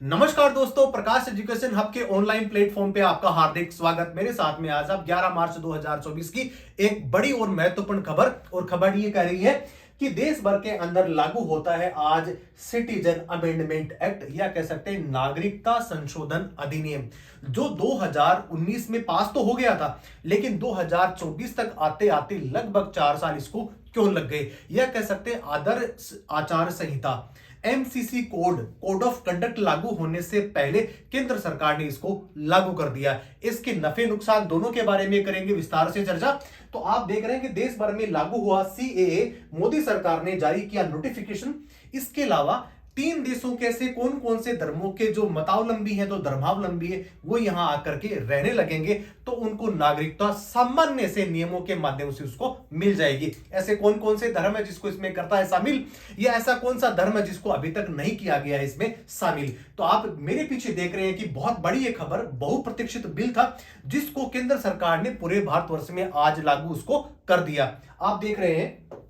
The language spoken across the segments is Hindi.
नमस्कार दोस्तों, प्रकाश एजुकेशन हब के ऑनलाइन प्लेटफॉर्म पे आपका हार्दिक स्वागत। मेरे साथ में आज अब 11 मार्च 2024 की एक बड़ी और महत्वपूर्ण खबर, और खबर ये कह रही है कि देश भर के अंदर लागू होता है आज सिटीजन अमेंडमेंट एक्ट, या कह सकते हैं नागरिकता संशोधन अधिनियम, जो 2019 में पास तो हो गया था, लेकिन 2024 तक आते आते लगभग 4 साल इसको क्यों लग गए, या कह सकते हैं आदर्श आचार संहिता एमसीसी कोड ऑफ कंडक्ट लागू होने से पहले केंद्र सरकार ने इसको लागू कर दिया। इसके नफे नुकसान दोनों के बारे में करेंगे विस्तार से चर्चा। तो आप देख रहे हैं कि देश भर में लागू हुआ सीएए, मोदी सरकार ने जारी किया नोटिफिकेशन। इसके अलावा 3 देशों के ऐसे कौन कौन से धर्मों के जो मतावलंबी है, तो धर्मावलंबी है, वो यहां आकर के रहने लगेंगे, तो उनको नागरिकता सामान्य से नियमों के माध्यम से उसको मिल जाएगी। ऐसे कौन कौन से धर्म है जिसको इसमें करता है शामिल, या ऐसा कौन सा धर्म है जिसको अभी तक नहीं किया गया है इसमें शामिल। तो आप मेरे पीछे देख रहे हैं कि बहुत बड़ी ये खबर, बहुप्रतीक्षित बिल था जिसको केंद्र सरकार ने पूरे भारतवर्ष में आज लागू उसको कर दिया। आप देख रहे हैं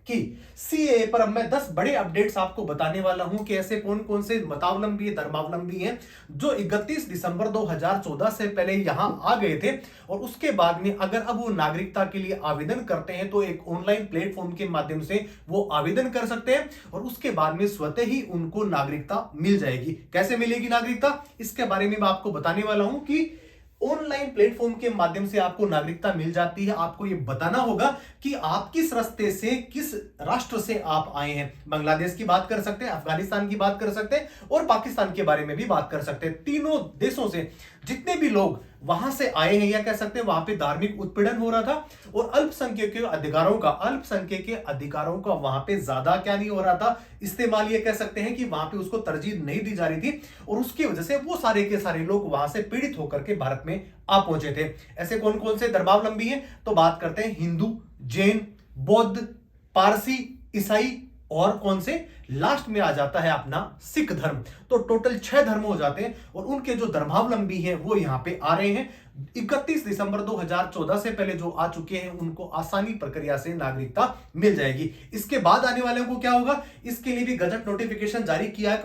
कि सीएए पर अब मैं 10 बड़े अपडेट्स आपको बताने वाला हूं कि ऐसे कौन कौन से मतावलंबी धर्मावलंबी हैं जो 31 दिसंबर 2014 से पहले यहां आ गए थे, और उसके बाद में अगर अब वो नागरिकता के लिए आवेदन करते हैं तो एक ऑनलाइन प्लेटफॉर्म के माध्यम से वो आवेदन कर सकते हैं, और उसके बाद में स्वतः ही उनको नागरिकता मिल जाएगी। कैसे मिलेगी नागरिकता, इसके बारे में मैं आपको बताने वाला हूं कि ऑनलाइन प्लेटफॉर्म के माध्यम से आपको नागरिकता मिल जाती है। आपको यह बताना होगा कि आप किस रास्ते से, किस राष्ट्र से आप आए हैं। बांग्लादेश की बात कर सकते हैं, अफगानिस्तान की बात कर सकते हैं, और पाकिस्तान के बारे में भी बात कर सकते हैं। तीनों देशों से जितने भी लोग वहां से आए हैं, या कह सकते हैं वहां पे धार्मिक उत्पीड़न हो रहा था, और अल्पसंख्यक के अधिकारों का वहां पे ज्यादा क्या नहीं हो रहा था, इस्तेमाल, ये कह सकते हैं कि वहां पे उसको तरजीह नहीं दी जा रही थी, और उसकी वजह से वो सारे के सारे लोग वहां से पीड़ित होकर के भारत में आ पहुंचे थे। ऐसे कौन कौन से धर्मावलंबी हैं, तो बात करते हैं हिंदू, जैन, बौद्ध, पारसी, ईसाई, और कौन से लास्ट में आ जाता है अपना सिख धर्म। तो टोटल 6 धर्म हो जाते हैं, और उनके जो धर्मावलंबी हैं वो यहां पे आ रहे हैं। 31 दिसंबर 2014 से पहले जो आ चुके हैं उनको आसानी प्रक्रिया से नागरिकता मिल जाएगी। इसके बाद आने वाले को क्या होगा, इसके लिए भी गजट नोटिफिकेशन जारी किया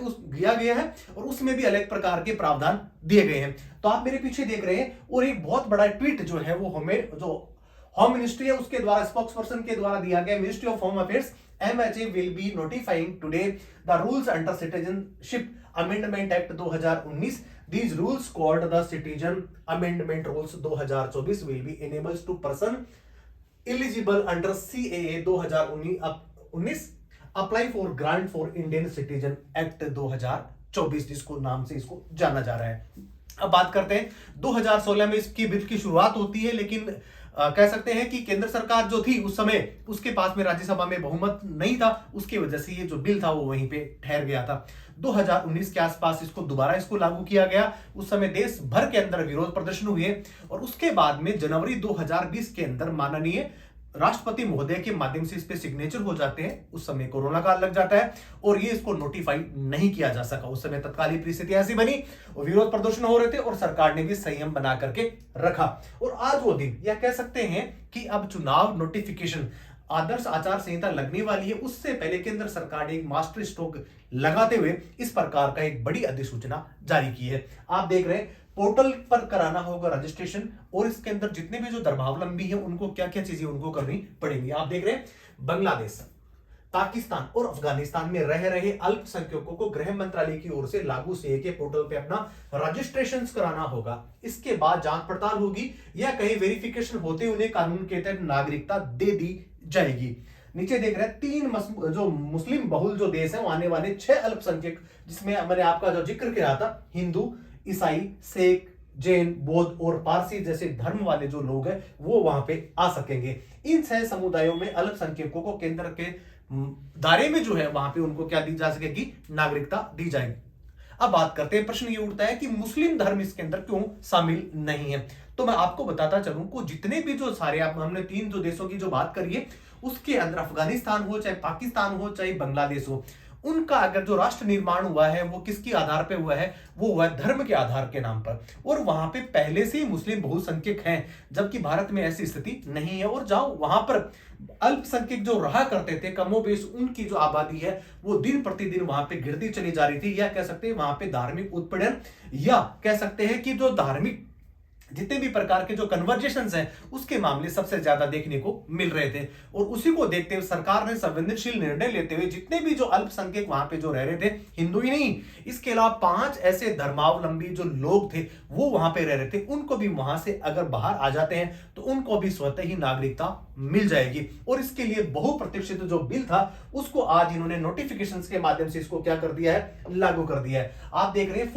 गया है, और उसमें भी अलग प्रकार के प्रावधान दिए गए हैं। तो आप मेरे पीछे देख रहे हैं, और एक बहुत बड़ा ट्वीट जो है वो हमें जो होम मिनिस्ट्री है उसके द्वारा, स्पोक्स पर्सन के द्वारा दिया गया। Ministry of home affairs MHA will be notifying today the rules under Citizenship Amendment Act 2019. These rules called the Citizen Amendment Rules 2024 will be enabled to person eligible under CAA 2019 apply for grant for Indian Citizen Act 2024, जिसको नाम से इसको जाना जा रहा है। अब बात करते हैं 2016 में इसकी बिल की शुरुआत होती है, लेकिन कह सकते हैं कि केंद्र सरकार जो थी उस समय उसके पास में राज्यसभा में बहुमत नहीं था, उसकी वजह से ये जो बिल था वो वहीं पे ठहर गया था। 2019 के आसपास इसको दोबारा लागू किया गया। उस समय देश भर के अंदर विरोध प्रदर्शन हुए, और उसके बाद में जनवरी 2020 के अंदर माननीय राष्ट्रपति महोदय के माध्यम से इस पे सिग्नेचर हो जाते हैं। उस समय कोरोना काल लग जाता है, और ये इसको नोटिफाई नहीं किया जा सका। उस समय तत्कालीन परिस्थिति ऐसी बनी, और विरोध प्रदर्शन हो रहे थे, और सरकार ने भी संयम बना करके रखा। और आज वो दिन, या कह सकते हैं कि अब चुनाव नोटिफिकेशन, आदर्श आचार संहिता लगने वाली है, उससे पहले केंद्र सरकार ने एक मास्टर स्ट्रोक लगाते हुए इस प्रकार का एक बड़ी अधिसूचना जारी की है। आप देख रहे हैं पोर्टल पर कराना होगा रजिस्ट्रेशन, और इसके अंदर जितने भी जो धर्मावलंबी हैं उनको क्या क्या चीजें उनको करनी पड़ेंगी। आप देख रहे हैं बांग्लादेश, पाकिस्तान और अफगानिस्तान में रह रहे अल्पसंख्यकों को गृह मंत्रालय की ओर से लागू सीए के पोर्टल पे अपना रजिस्ट्रेशन कराना होगा। इसके बाद जांच पड़ताल होगी, या कहीं वेरिफिकेशन होते उन्हें कानून के तहत नागरिकता दे दी जाएगी। नीचे देख रहे हैं 3 जो मुस्लिम बहुल जो देश है, आने वाले 6 अल्पसंख्यक, जिसमें मैंने आपका जो जिक्र किया था, हिंदू, ईसाई, सिख, जैन, बौद्ध और पारसी जैसे धर्म वाले जो लोग हैं वो वहां पे आ सकेंगे। इन 6 समुदायों में अल्पसंख्यकों को केंद्र के दायरे में जो है वहां पे उनको क्या दी जा सकेगी, नागरिकता दी जाएगी। अब बात करते हैं, प्रश्न ये उठता है कि मुस्लिम धर्म इसके अंदर क्यों शामिल नहीं है। तो मैं आपको बताता चलूं को जितने भी जो सारे हमने 3 जो देशों की जो बात करी है, उसके अंदर अफगानिस्तान हो, चाहे पाकिस्तान हो, चाहे बांग्लादेश हो, उनका अगर जो राष्ट्र निर्माण हुआ है वो किसके आधार पे हुआ है, वो हुआ है धर्म के आधार के नाम पर। और वहां पे पहले से ही मुस्लिम बहुसंख्यक हैं, जबकि भारत में ऐसी स्थिति नहीं है। और जाओ वहां पर अल्पसंख्यक जो रहा करते थे, कमोबेश उनकी जो आबादी है वो दिन प्रतिदिन वहां पे गिरती चली जा रही थी। या कह सकते हैं वहां पे धार्मिक उत्पीड़न, या कह सकते हैं कि जो धार्मिक जितने भी प्रकार के जो कन्वर्जेशंस हैं उसके मामले सबसे ज्यादा देखने को मिल रहे थे। और उसी को देखते हुए सरकार ने संवेदनशील निर्णय लेते हुए जितने भी जो अल्पसंख्यक वहां पे जो रह रहे थे, हिंदू ही नहीं, इसके अलावा 5 ऐसे धर्मावलंबी जो लोग थे वो वहां पे रह रहे थे, उनको भी वहां से अगर बाहर आ जाते हैं तो उनको भी स्वतः ही नागरिकता मिल जाएगी। और इसके लिए बहुप्रतीक्षित जो बिल था उसको आज इन्होंने नोटिफिकेशन के माध्यम से इसको क्या कर दिया है, लागू कर दिया है। आप देख रहे हैं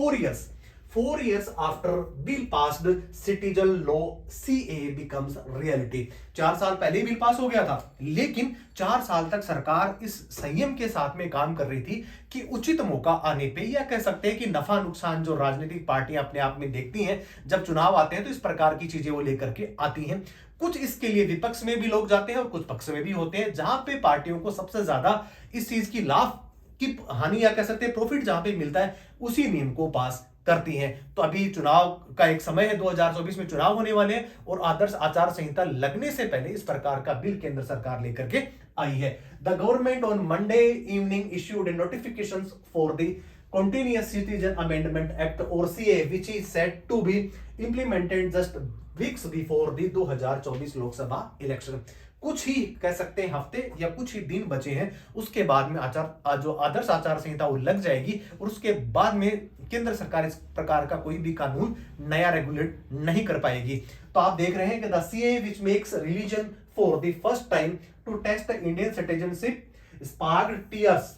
4 years after bill passed, citizen law CA becomes reality। 4 साल पहले बिल पास हो गया था, लेकिन 4 साल तक सरकार इस संयम के साथ में काम कर रही थी कि उचित मौका आने पे, या कह सकते हैं कि नफा नुकसान जो राजनीतिक पार्टियां अपने आप में देखती हैं जब चुनाव आते हैं तो इस प्रकार की चीजें वो लेकर के आती हैं। कुछ इसके लिए विपक्ष में भी लोग जाते हैं और कुछ पक्ष में भी होते हैं, जहां पे पार्टियों को सबसे ज्यादा इस चीज की लाभ की हानि, या कह सकते हैं प्रॉफिट जहां पे मिलता है, उसी नियम को पास करती हैं। तो अभी चुनाव का एक समय है, 2024 में चुनाव होने वाले हैं और आदर्श आचार संहिता लगने से पहले इस प्रकार का बिल केंद्र सरकार लेकर के आई है। The government on Monday evening issued A notifications for the Continuous Citizen Amendment Act और CA which is set to be implemented just weeks before the 2024 Lok Sabha election. कुछ ही कह सकते हैं हफ्ते या कुछ ही दिन बचे हैं, उसके बाद में जो आदर्श आचार संहिता वो लग जाएगी और उसके बाद में केंद्र सरकार इस प्रकार का कोई भी कानून नया रेगुलेट नहीं कर पाएगी। तो आप देख रहे हैं कि the CA which makes religion for the first time to test the Indian citizenship sparked tears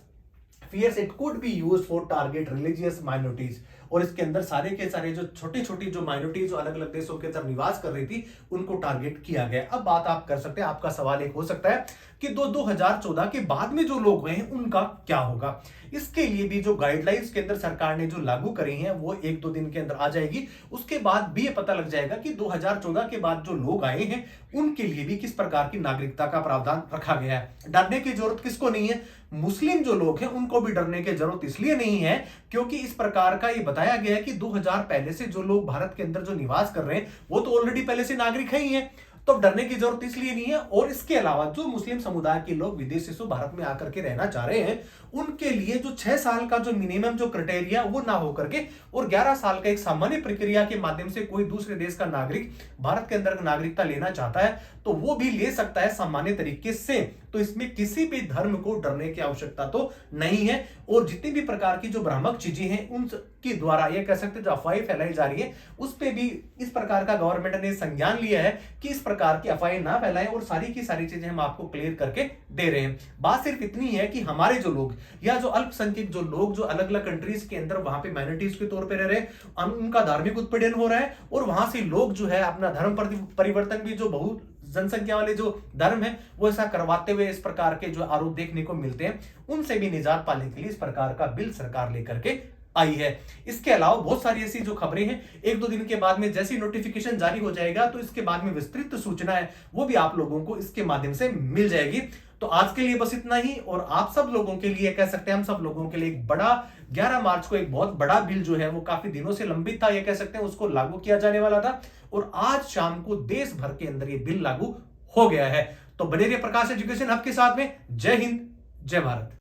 fears it could be used for target religious minorities। और इसके अंदर सारे के सारे जो छोटी छोटी जो माइनॉरिटी जो अलग अलग देशों के अंदर निवास कर रही थी उनको टारगेट किया गया। अब बात आप कर सकते हैं, आपका सवाल एक हो सकता है कि 2014 के बाद में जो लोग हुए हैं उनका क्या होगा। इसके लिए भी जो गाइडलाइंस केंद्र सरकार ने जो लागू करी हैं वो 1-2 दिन के अंदर आ जाएगी। उसके बाद भी ये पता लग जाएगा कि 2014 के बाद जो लोग आए हैं उनके लिए भी किस प्रकार की नागरिकता का प्रावधान रखा गया है। डरने की जरूरत किसको नहीं है, मुस्लिम जो लोग हैं उनको भी डरने की जरूरत इसलिए नहीं है क्योंकि इस प्रकार का ये बताया गया है कि 2000 पहले से जो लोग भारत के अंदर जो निवास कर रहे हैं वो तो ऑलरेडी पहले से नागरिक ही हैं, तो डरने की जरूरत इसलिए नहीं है। और इसके अलावा जो मुस्लिम समुदाय के लोग विदेश से भारत में आकर के रहना चाह रहे हैं उनके लिए जो 6 साल का जो मिनिमम जो क्राइटेरिया वो ना होकर के और 11 साल का एक सामान्य प्रक्रिया के माध्यम से कोई दूसरे देश का नागरिक भारत के अंदर नागरिकता लेना चाहता है तो वो भी ले सकता है सामान्य तरीके से। तो इसमें किसी भी धर्म को डरने की आवश्यकता तो नहीं है। और जितनी भी प्रकार की जो भ्रामक चीजें हैं उनके द्वारा ये कह सकते हैं जो अफवाहें फैलाई जा रही है उस पे भी इस प्रकार का गवर्नमेंट ने संज्ञान लिया है कि इस प्रकार की अफवाहें ना फैलाएं और सारी की सारी चीजें हम आपको क्लियर करके दे रहे हैं। बात सिर्फ इतनी है कि हमारे जो लोग या जो अल्पसंख्यक जो लोग जो अलग अलग कंट्रीज के अंदर वहां पे माइनॉरिटीज के तौर पे रह रहे हैं उनका धार्मिक उत्पीड़न हो रहा है और वहां से लोग जो है अपना धर्म परिवर्तन भी जो बहुत जनसंख्या वाले जो धर्म है वो ऐसा करवाते हुए इस प्रकार के जो आरोप देखने को मिलते हैं उनसे भी निजात पाने के लिए इस प्रकार का बिल सरकार लेकर के आई है। इसके अलावा बहुत सारी ऐसी जो खबरें हैं 1-2 दिन के बाद में जैसी नोटिफिकेशन जारी हो जाएगा तो इसके बाद में विस्तृत सूचना है वो भी आप लोगों को इसके माध्यम से मिल जाएगी। तो आज के लिए बस इतना ही। और आप सब लोगों के लिए कह सकते हैं हम सब लोगों के लिए एक बड़ा 11 मार्च को एक बहुत बड़ा बिल जो है वो काफी दिनों से लंबित था, ये कह सकते हैं उसको लागू किया जाने वाला था और आज शाम को देश भर के अंदर ये बिल लागू हो गया है। तो बने रहिए प्रकाश एजुकेशन हब के साथ में। जय हिंद, जय भारत।